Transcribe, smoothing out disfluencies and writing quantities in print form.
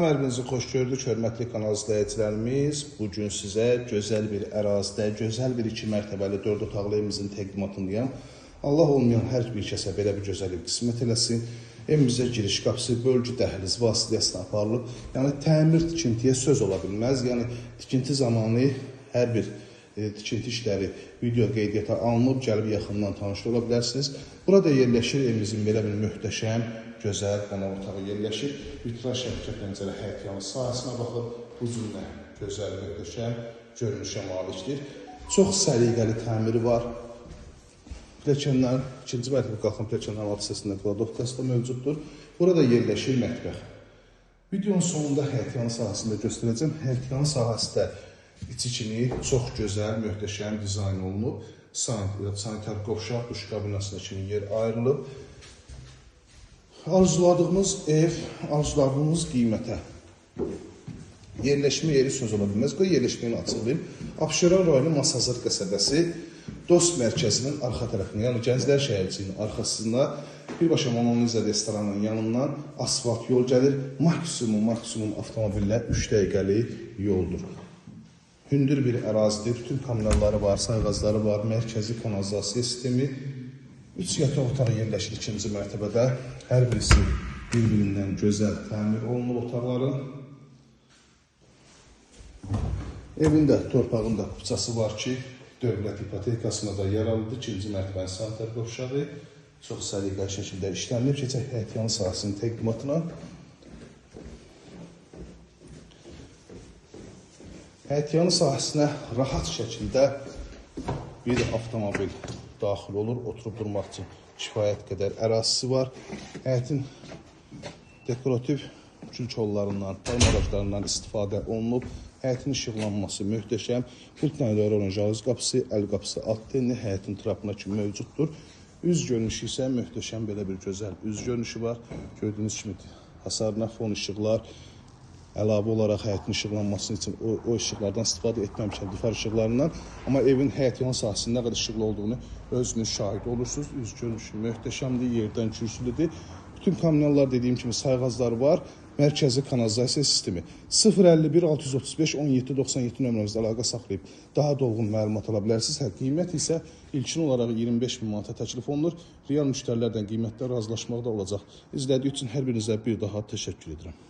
Mərhəmətinizi xoş gördük, hörmətli kanal izləyicilərimiz. Bugün sizə gözəl bir ərazidə, gözəl bir 2 mərtəbəli 4 otaqlı evimizin təqdimatındayım. Allah olmayan hər bir kəsə belə bir gözəllik qismət eləsin. Evimizə giriş qapısı, bölgü dəhliz vasitəsilə aparılıb. Yəni təmir tikintiyə söz ola bilməz. Yəni tikinti zamanı hər bir tikinti işləri video qeydiyyata alınıb, gəlib yaxından tanış ola bilərsiniz. Burada yerləşir evimizin belə bir möhtəşəm, gözəl qonaq otağı yerləşir. Vitral şəbəkə pəncərə həyətyanı sahəsinə baxıb, uzun, gözəl, möhtəşəm görünüşə malikdir. Çox səliqəli təmiri var. Pilləkənlər, ikinci mərtəbə qalxan pilləkənlərin alt hissəsində kladovkası da mövcuddur. Burada yerləşir mətbəx. Videonun sonunda həyətyanı sahəsində göstərəcəm. Həyətyanı sahəsində içi kimi çox gözəl, möhtəşəm dizayn olunub. Sanitar qovşaq, duş kabinasına kimi yer ayrılıb. Arzuladığımız ev, arzuladığımız qiymətə yerləşmə yeri söz ola bilməz. Qoy yerləşməyini açıqlayım. Abşeron rayonu Masazır qəsəbəsi Dost mərkəzinin arxa tərəfində, yəni Gənclər şəhərciyinin arxasında birbaşa Monoliza restoranının yanından asfalt yol gəlir. Maksimum avtomobillər 3 dəqiqəlik yoldur. Hündür bir ərazidir, bütün kommunalları var, sayğacları var, mərkəzi kanalizasiya sistemi. 3 yataq otağı yerləşir 2-ci mərtəbədə. Hər birisi bir-birindən gözəl təmir olunub otaqların. Evində, torpağında kupçası var ki, dövlət ipotekasına da yer alındı. 2-ci mərtəbənin sanitar qovşağı çox səliqəli şəkildə işlənib. Keçək həyətyanı sahəsinin təqdimatına. Həyətyanı sahəsinə rahat şəkildə bir avtomobil daxil olur, oturub durmaq üçün kifayət qədər ərazisi var. Həyətin dekorativ gül kollarından, palm ağaclarından istifadə olunub. Həyətin işıqlanması möhtəşəm. Pult nəyləri olan jağız qapısı, əl qapısı, alt tenli həyətin trapına kimi mövcuddur. Üz görünüşü isə möhtəşəm, belə bir gözəl üz görünüşü var. Gördüyünüz kimi hasarına fon işıqlar, əlavə olaraq həyətin işıqlanması üçün o işıqlardan istifadə etməmişəm, difar işıqlarından. Amma evin həyətyanı sahəsində nə qədər işıqlı olduğunu özünüz şahid olursunuz. Üz görünüşü möhtəşəmdir, yerdən kürsülüdür. Bütün kommunallar dediyim kimi sayğacları var. Mərkəzi kanalizasiya sistemi 051 635 17 97 nömrəmizdə əlaqə saxlayıb daha dolğun məlumat ala bilərsiniz. Qiymət isə ilkin olaraq 25 min manata təklif olunur. Real müştərilərdən qiymətlər razılaşmaqda olacaq. İzlədiyi üçün hər birinizə bir daha təşəkkür edirəm.